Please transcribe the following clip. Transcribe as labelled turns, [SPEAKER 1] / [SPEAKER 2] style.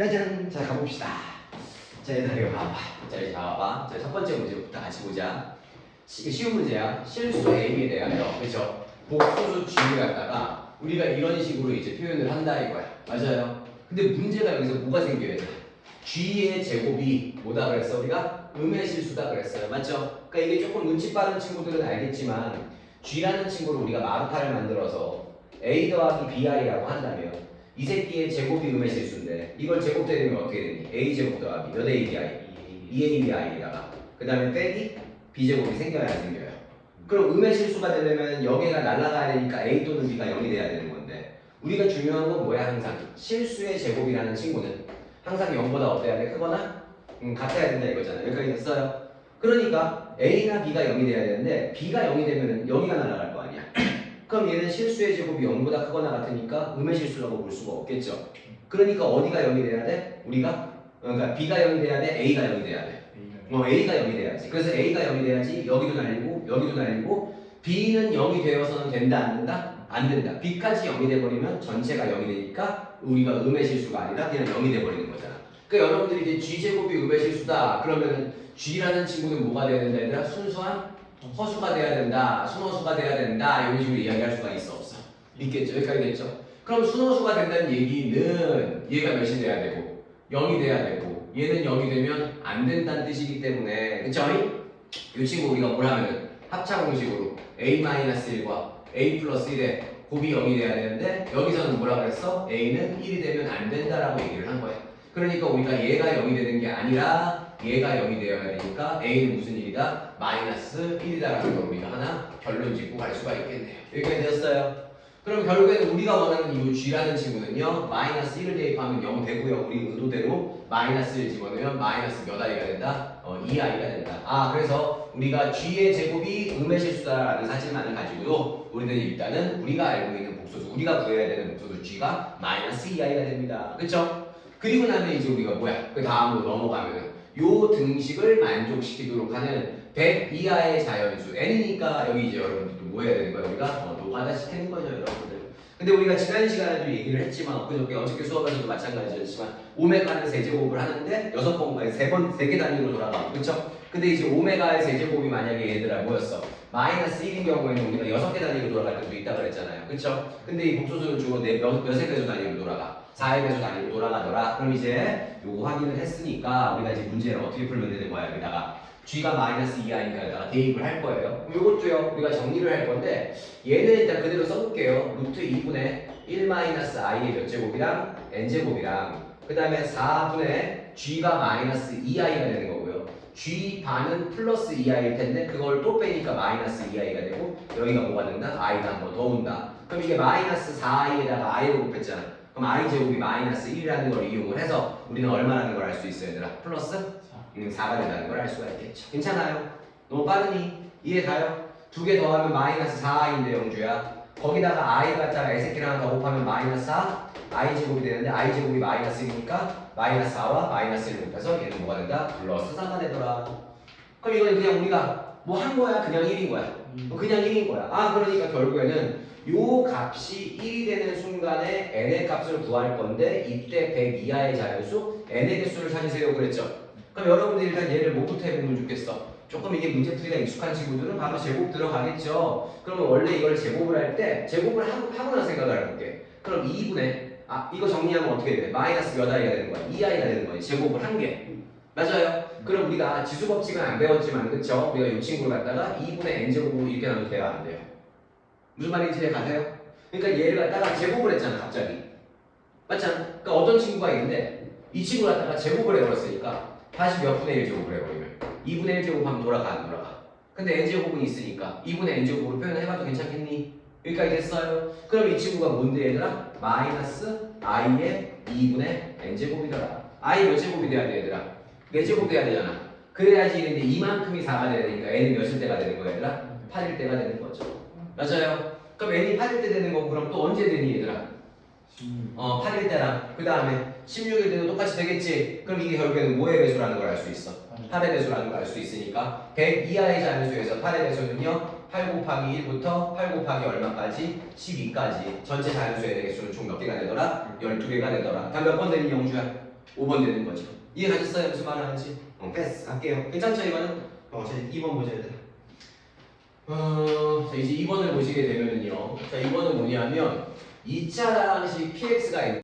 [SPEAKER 1] 짜잔! 자, 가봅시다. 자, 얘들아, 이거 봐봐. 자, 이제 봐봐. 자, 첫 번째 문제부터 같이 보자. 쉬운 문제야. 실수 A에 대하여, 그쵸? 복수수 G를 갖다가 우리가 이런 식으로 이제 표현을 한다 이거야. 맞아요? 근데 문제가 여기서 뭐가 생겨야 돼? G의 제곱이 뭐다 그랬어? 우리가 음의 실수다 그랬어요. 맞죠? 그러니까 이게 조금 눈치 빠른 친구들은 알겠지만 G라는 친구를 우리가 마루타를 만들어서 A 더하기 BI라고 한다면 이 새끼의 제곱이 음의 실수인데 이걸 제곱되면 어떻게 되니? A 제곱 더하기 몇 ABI? 2ABI에다가 그 다음에 빼기 B제곱이 생겨야 안 생겨요? 그럼 음의 실수가 되려면 여기가 날아가야 되니까 A 또는 B가 0이 돼야 되는 건데 우리가 중요한 건 뭐야 항상? 실수의 제곱이라는 친구는 항상 0보다 어때야 돼? 크거나? 같아야 된다 이거잖아. 여기까지 됐어요? 그러니까 A나 B가 0이 돼야 되는데 B가 0이 되면 여기가 날아갈 거 아니야? 그럼 얘는 실수의 제곱이 0보다 크거나 같으니까 음의 실수라고 볼 수가 없겠죠. 그러니까 어디가 0이 돼야 돼? 그러니까 B가 0이 돼야 돼? A가 0이 돼야 돼? A가 0이 돼야지. 그래서 A가 0이 돼야지 여기도 날리고 여기도 날리고 B는 0이 되어서는 된다 안 된다? 안 된다. B까지 0이 돼버리면 전체가 0이 되니까 우리가 음의 실수가 아니라 그냥 0이 돼버리는 거잖아. 그러니까 여러분들이 이제 G제곱이 음의 실수다 그러면은 G라는 친구는 뭐가 돼야 된다 얘들아? 순수한 허수가 돼야 된다, 순허수가 돼야 된다 이런 식으로 이야기할 수가 있어 없어? 있겠죠? 여기까지겠죠? 그럼 순허수가 된다는 얘기는 얘가 몇이 돼야 되고 0이 돼야 되고 얘는 0이 되면 안 된다는 뜻이기 때문에 그쵸? 이 친구 우리가 뭘 하면은 합차 공식으로 A-1과 A 플러스 1에 곱이 0이 돼야 되는데 여기서는 뭐라 그랬어? A는 1이 되면 안 된다라고 얘기를 한 거야. 그러니까 우리가 얘가 0이 되는 게 아니라 얘가 0이 되어야 되니까 A는 무슨 일이다? 마이너스 1이다라는 걸 우리가 하나 결론 짓고 갈 수가 있겠네요. 여기까지 되었어요? 그럼 결국에는 우리가 원하는 이 G라는 친구는요 마이너스 1을 대입하면 0 되고요. 우리 의도대로 마이너스 1 집어넣으면 마이너스 몇 I가 된다? 2I가 된다. 그래서 우리가 G의 제곱이 음의 실수다라는 사실만을 가지고도 우리는 일단은 우리가 알고 있는 복소수 우리가 구해야 되는 복소수 G가 마이너스 2I가 됩니다. 그쵸? 그리고 나면 이제 우리가 뭐야? 그 다음으로 넘어가면은 요 등식을 만족시키도록 하는 100 이하의 자연수 n이니까 여기 이제 여러분들 뭐 해야 되는 거야? 우리가 노가다시키는 거죠 여러분들. 근데 우리가 지난 시간에도 얘기를 했지만 어저께 수업에서도 마찬가지였지만 오메가는 세제곱을 하는데 6번, 3개 단위로 돌아가고 그쵸? 근데 이제 오메가의 세제곱이 만약에 얘들아 뭐였어? 마이너스 1인 경우에는 우리가 6개 단위로 돌아갈 때도 있다 그랬잖아요. 그쵸? 근데 이 복소수를 주고 몇의 배수 단위로 돌아가? 4의 배수 단위로 돌아가더라. 그럼 이제 요거 확인을 했으니까 우리가 이제 문제를 어떻게 풀면 되는 거야? 여기다가 G가 마이너스 2i니까 여기다가 대입을 할 거예요. 그럼 요것도요 우리가 정리를 할 건데 얘는 일단 그대로 써볼게요. 루트 2분의 1 마이너스 i의 몇 제곱이랑 n 제곱이랑 그 다음에 4분의 G가 마이너스 2i가 되는 거고요. G 반은 플러스 2i일 텐데 그걸 또 빼니까 마이너스 2i가 되고 여기가 뭐가 된다? i가 한 번 더 온다. 그럼 이게 마이너스 4i에다가 i로 곱했잖아. 그럼 i제곱이 마이너스 1이라는 걸 이용을 해서 우리는 얼마라는 걸 알 수 있어요 얘들아? 플러스 4가 된다는 걸 알 수가 있겠죠. 괜찮아요? 너무 빠르니? 이해가요? 두 개 더하면 마이너스 4i인데 영주야. 거기다가 i 갖다가 애새끼를 하나 더 곱하면 마이너스 4 i제곱이 되는데 i제곱이 마이너스 1이니까 마이너스 4와 마이너스 1을 곱해서 얘는 뭐가 된다? 플러스 4가 되더라. 그럼 이건 그냥 우리가 뭐 한 거야? 그냥 1인 거야. 그냥 1인 거야. 그러니까 결국에는 요 값이 1이 되는 순간에 n의 값을 구할 건데 이때 100 이하의 자연수 n의 개수를 찾으세요 그랬죠. 그럼 여러분들 일단 얘를 뭐부터 해보면 좋겠어? 조금 이게 문제풀이가 익숙한 친구들은 바로 제곱 들어가겠죠. 그러면 원래 이걸 제곱을 할 때 제곱을 하고 나서 생각을 해볼게. 그럼 2분의 이거 정리하면 어떻게 돼? 마이너스 몇 i가 되는 거야? 2i가 되는 거야. 제곱을 한 개. 맞아요. 그럼 우리가 지수법칙은 안 배웠지만 그쵸? 우리가 이 친구를 갖다가 2분의 n제곱으로 이렇게 나눠도 돼요? 안 돼요? 무슨 말인지 가세요? 그러니까 얘를 갖다가 제곱을 했잖아 갑자기. 맞잖아? 그러니까 어떤 친구가 있는데 이 친구를 갖다가 제곱을 해버렸으니까 다시 몇 분의 1 제곱을 해버리면 2분의 1 제곱하면 돌아가 안 돌아가? 근데 n제곱은 있으니까 2분의 n제곱으로 표현해봐도 괜찮겠니? 여기까지 됐어요? 그럼 이 친구가 뭔데 얘들아? 마이너스 i의 2분의 n제곱이더라. i 몇 제곱이 돼야 돼 얘들아? 4제곱 돼야 되잖아. 그래야지 이제 이만큼이 4가 돼야 되니까 n은 몇일 때가 되는 거야 얘들아? 8일 때가 되는 거죠. 맞아요? 그럼 n이 8일 때 되는 거고 그럼 또 언제 되니 얘들아? 8일 때랑 그 다음에 16일 때도 똑같이 되겠지. 그럼 이게 결국에는 뭐의 배수라는 걸 알 수 있어? 8의 배수라는 걸 알 수 있으니까 100 이하의 자연수에서 8의 배수는요 8 곱하기 1부터 8 곱하기 얼마까지? 12까지 전체 자연수의 개수는 총 몇 개가 되더라? 12개가 되더라. 다음 몇 번 되니 영주야? 5번 되는 거죠. 이해가셨어요? 무슨 말을 하는지? 패스 할게요. 괜찮죠 이거는? 자 2번 보셔야 돼. 자 이제 2번을 보시게 되면은요. 자 2번은 뭐냐면 2차 다항식 px가 있는